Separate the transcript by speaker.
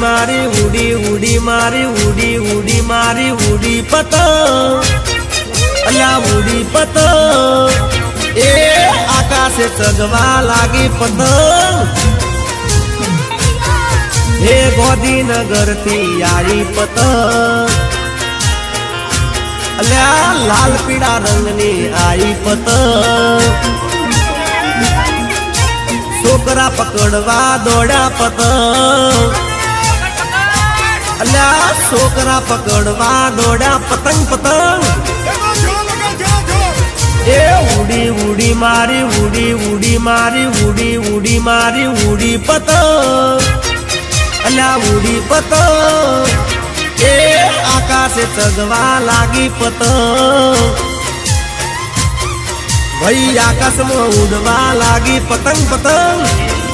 Speaker 1: મારી ઉડી ઉડી મારી ઉડી ઉડી મારી ઉડી પતંગ અલ્યા ઉડી પતંગ એ આકાશે ચગવા લાગી પતંગ હે ગોધીનગર થી આવી પતંગ અલ્યા લાલ પીળા રંગની આવી પતંગ છોકરા પકડવા દોડ્યા પતંગ અલ્યા છોકરા પકડવા દોડ્યા પતંગ પતંગ એ ઉડી ઉડી મારી ઉડી ઉડી મારી ઉડી ઉડી મારી ઉડી પતંગ અલ્યા ઉડી પતંગ એ આકાશે ચગવા લાગી પતંગ ભાઈ આકાશમાં ઉડવા લાગી પતંગ પતંગ